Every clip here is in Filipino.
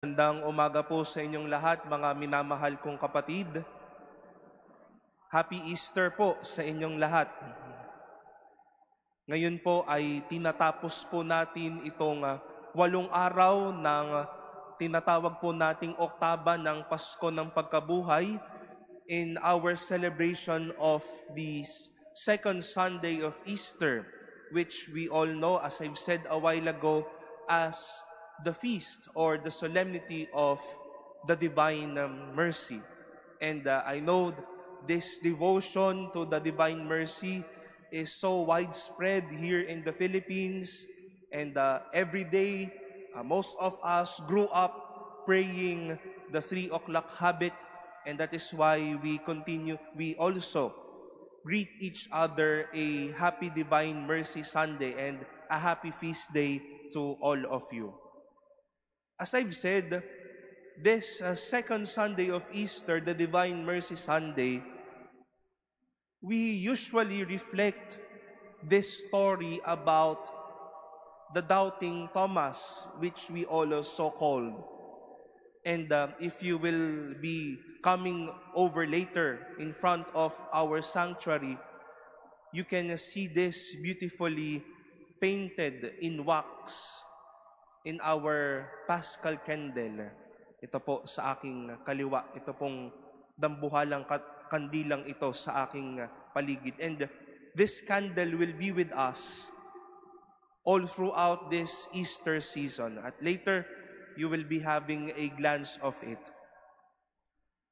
Magandang umaga po sa inyong lahat, mga minamahal kong kapatid. Happy Easter po sa inyong lahat. Ngayon po ay tinatapos po natin itong 8 araw ng tinatawag po nating oktaba ng Pasko ng Pagkabuhay in our celebration of the second Sunday of Easter, which we all know, as I've said a while ago, as the feast or the solemnity of the Divine Mercy. And I know this devotion to the Divine Mercy is so widespread here in the Philippines, and every day most of us grew up praying the 3 o'clock habit, and that is why we also greet each other a happy Divine Mercy Sunday and a happy feast day to all of you. As I've said, this second Sunday of Easter, the Divine Mercy Sunday, we usually reflect this story about the doubting Thomas, which we also called. And if you will be coming over later in front of our sanctuary, you can see this beautifully painted in wax in our Paschal candle. Ito po sa aking kaliwa, ito pong dambuhalang kandilang ito sa aking paligid. And this candle will be with us all throughout this Easter season. At later, you will be having a glance of it.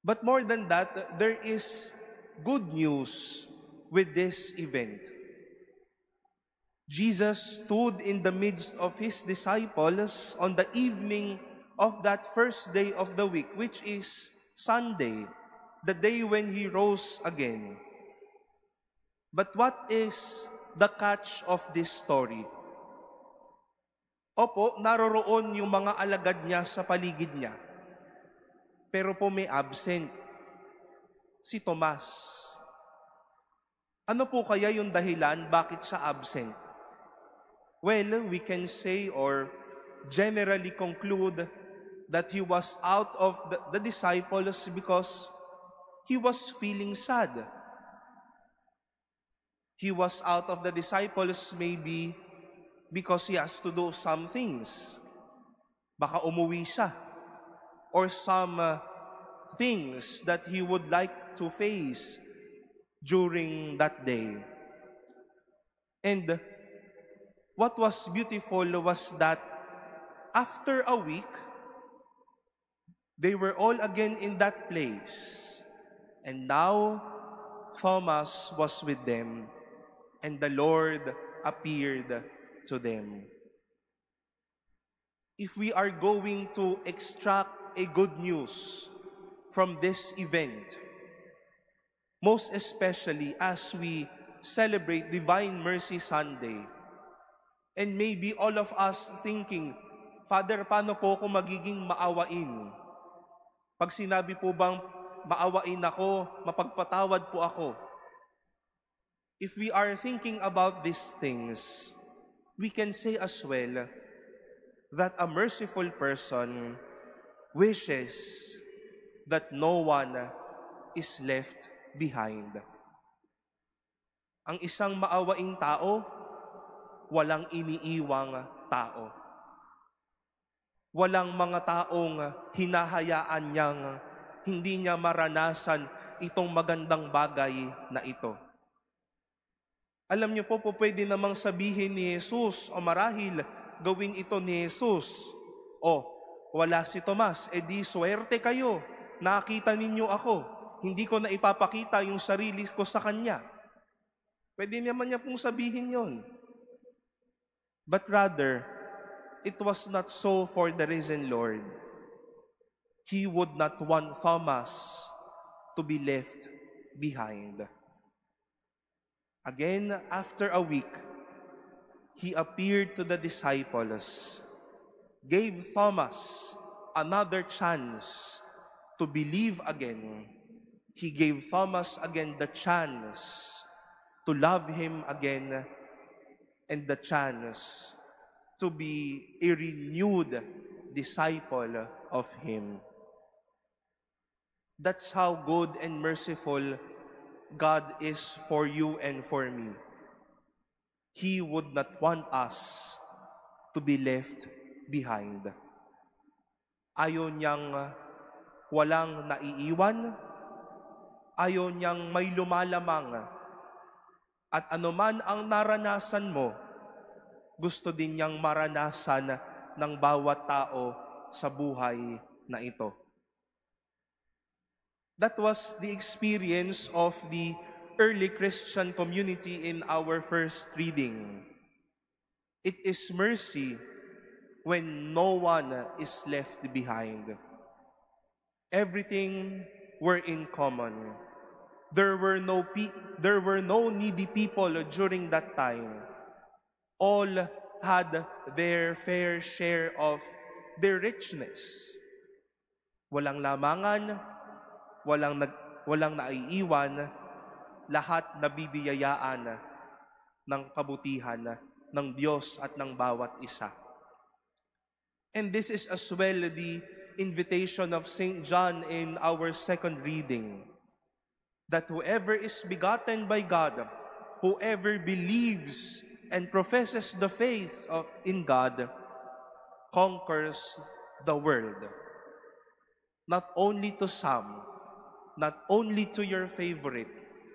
But more than that, there is good news with this event. Jesus stood in the midst of his disciples on the evening of that first day of the week, which is Sunday, the day when he rose again. But what is the catch of this story? Opo, naroroon yung mga alagad niya sa paligid niya. Pero po may absent, si Tomas. Ano po kaya yung dahilan bakit siya absent? Well, we can say or generally conclude that he was out of the disciples because he was feeling sad. He was out of the disciples maybe because he has to do some things. Baka umuwi siya. Or some things that he would like to face during that day. And what was beautiful was that after a week, they were all again in that place. And now, Thomas was with them, and the Lord appeared to them. If we are going to extract a good news from this event, most especially as we celebrate Divine Mercy Sunday, and maybe all of us thinking, Father, paano po ako magiging maawain? Pag sinabi po bang maawain ako, mapagpatawad po ako? If we are thinking about these things, we can say as well that a merciful person wishes that no one is left behind. Ang isang maawaing tao, walang iniiwang tao. Walang mga taong hinahayaan niyang hindi niya maranasan itong magandang bagay na ito. Alam niyo po, pwede namang sabihin ni Jesus o marahil gawin ito ni Jesus. O, wala si Tomas, edi swerte kayo, nakita ninyo ako, hindi ko na ipapakita yung sarili ko sa kanya. Pwede naman niya pong sabihin yon. But rather, it was not so for the risen Lord. He would not want Thomas to be left behind. Again, after a week, he appeared to the disciples, gave Thomas another chance to believe again. He gave Thomas again the chance to love him again, and the chance to be a renewed disciple of Him. That's how good and merciful God is for you and for me. He would not want us to be left behind. Ayaw niyang walang naiiwan, ayaw niyang may lumalamang, at anuman ang naranasan mo, gusto din niyang maranasan ng bawat tao sa buhay na ito. That was the experience of the early Christian community in our first reading. It is mercy when no one is left behind. Everything were in common. There were no needy people during that time. All had their fair share of their richness. Walang lamangan, walang naiiwan, lahat nabibiyayaan ng kabutihan ng Diyos at ng bawat isa. And this is as well the invitation of St. John in our second reading, that whoever is begotten by God, whoever believes and professes the faith in God, conquers the world. Not only to some, not only to your favorite,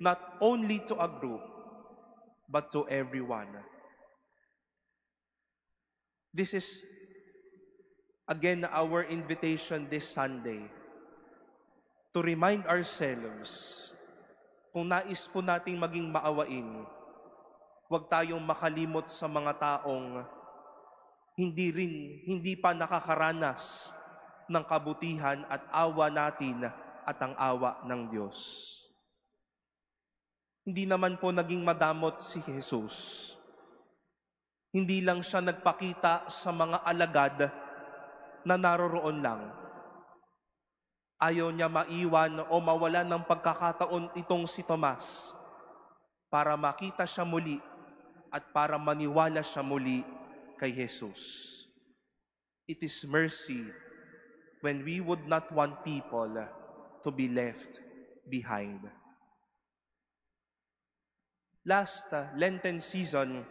not only to a group, but to everyone. This is, again, our invitation this Sunday to remind ourselves, kung nais po nating maging maawain, huwag tayong makalimot sa mga taong hindi pa nakakaranas ng kabutihan at awa natin at ang awa ng Diyos. Hindi naman po naging madamot si Jesus. Hindi lang siya nagpakita sa mga alagad na naroroon lang. Ayaw niya maiwan o mawalan ng pagkakataon itong si Tomas para makita siya muli at para maniwala siya muli kay Jesus. It is mercy when we would not want people to be left behind. Last Lenten season,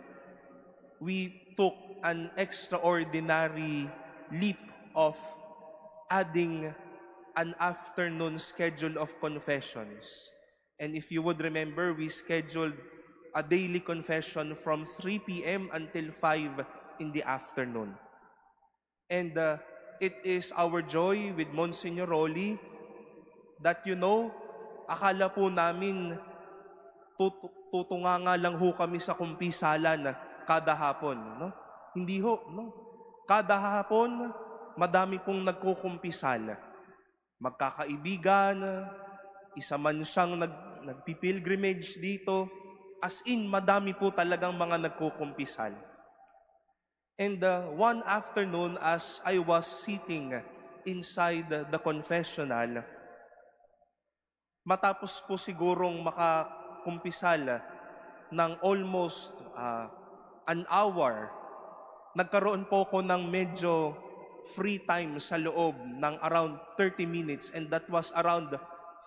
we took an extraordinary leap of adding an afternoon schedule of confessions. And if you would remember, we scheduled a daily confession from 3 p.m. until 5 in the afternoon. And it is our joy with Monsignor Rolly that, akala po namin tutunganga lang ho kami sa kumpisalan kada hapon. No? Hindi ho. No? Kada hapon, madami pong nagkukumpisal. Magkakaibigan, isa man siyang nagpipilgrimage dito. As in, madami po talagang mga nagkukumpisal. And one afternoon, as I was sitting inside the confessional, matapos po sigurong makakumpisal ng almost an hour, nagkaroon po ko ng medyo free time sa loob ng around 30 minutes, and that was around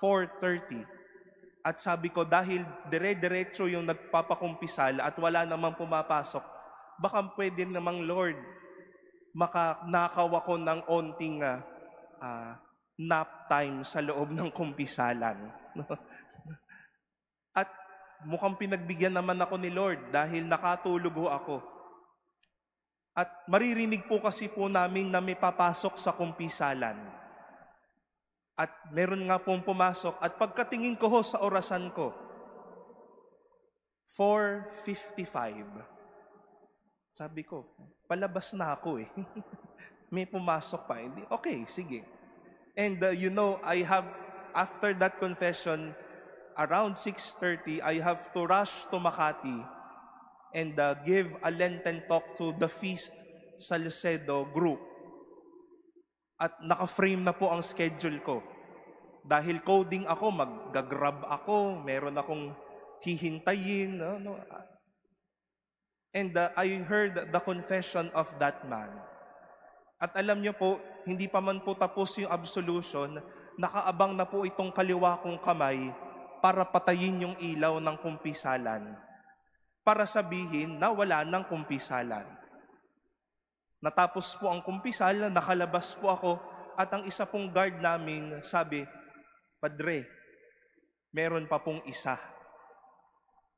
4:30. At sabi ko, dahil dire-diretso yung nagpapakumpisal at wala namang pumapasok, baka pwede namang, Lord, makanakaw ako ng onting nap time sa loob ng kumpisalan. At mukhang pinagbigyan naman ako ni Lord dahil nakatulog ho ako. At maririnig po kasi po namin na may papasok sa kumpisalan. At meron nga pong pumasok. At pagkatingin ko ho sa orasan ko, 4:55. Sabi ko, palabas na ako eh. May pumasok pa. Hindi. Okay, sige. And I have, after that confession, around 6:30, I have to rush to Makati and give a Lenten talk to the Feast Salcedo group. At naka-frame na po ang schedule ko. Dahil coding ako, mag-grab ako, meron akong hihintayin. And I heard the confession of that man. At alam niyo po, hindi pa man po tapos yung absolution, nakaabang na po itong kaliwa kong kamay para patayin yung ilaw ng kumpisalan. Para sabihin na wala ng kumpisalan. Natapos po ang kumpisal, nakalabas po ako, at ang isa pong guard namin sabi, "Padre, meron pa pong isa."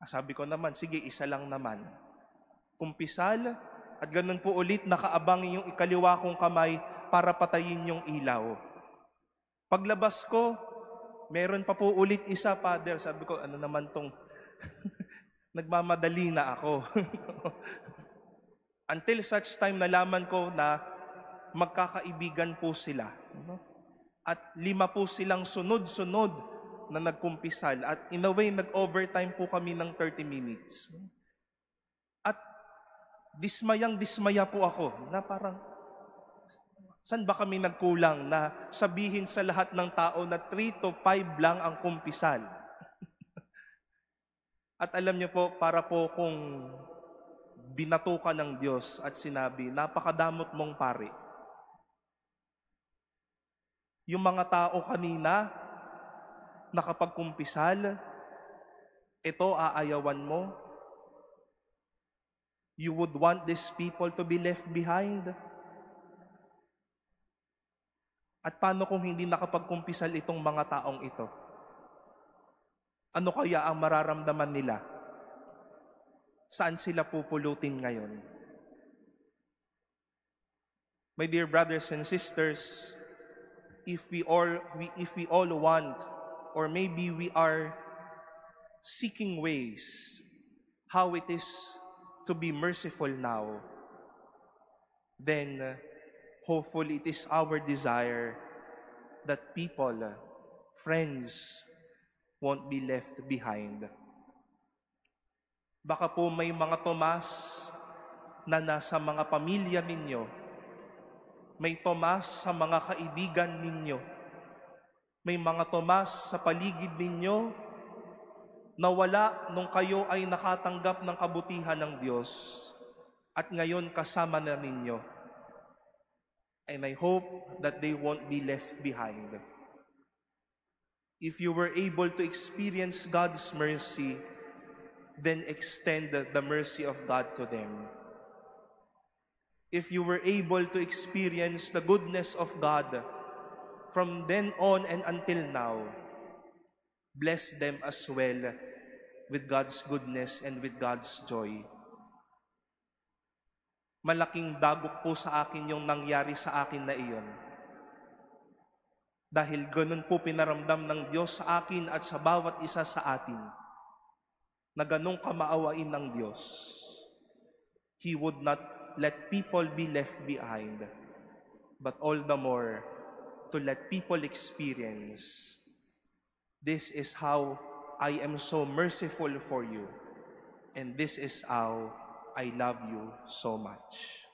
Sabi ko naman, sige, isa lang naman. Kumpisal, at ganun po ulit, nakaabang yung ikaliwa kong kamay para patayin yung ilaw. Paglabas ko, meron pa po ulit isa, Father. Sabi ko, ano naman tong nagmamadali na ako. Until such time nalaman ko na magkakaibigan po sila. At 5 po silang sunod-sunod na nagkumpisal. At in a way, nag-overtime po kami ng 30 minutes. At dismayang-dismaya po ako na parang, saan ba kami nagkulang na sabihin sa lahat ng tao na 3 to 5 lang ang kumpisal? At alam niyo po, para po kung binatukan ng Diyos at sinabi, napakadamot mong pari. Yung mga tao kanina, nakapagkumpisal, ito aayawan mo. You would want these people to be left behind. At paano kung hindi nakapagkumpisal itong mga taong ito? Ano kaya ang mararamdaman nila? Saan sila pupulutin ngayon? My dear brothers and sisters, if we all want, or maybe we are seeking ways how it is to be merciful now, then hopefully it is our desire that people, friends, won't be left behind. Baka po may mga Tomas na nasa mga pamilya ninyo, may Tomas sa mga kaibigan ninyo, may mga Tomas sa paligid ninyo na wala nung kayo ay nakatanggap ng kabutihan ng Diyos at ngayon kasama na ninyo. And I hope that they won't be left behind. If you were able to experience God's mercy, then extend the mercy of God to them. If you were able to experience the goodness of God from then on and until now, bless them as well with God's goodness and with God's joy. Malaking dagok po sa akin yung nangyari sa akin na iyon. Dahil ganun po pinaramdam ng Diyos sa akin at sa bawat isa sa atin, na ganun kamaawain ng Diyos. He would not let people be left behind, but all the more to let people experience, this is how I am so merciful for you, and this is how I love you so much.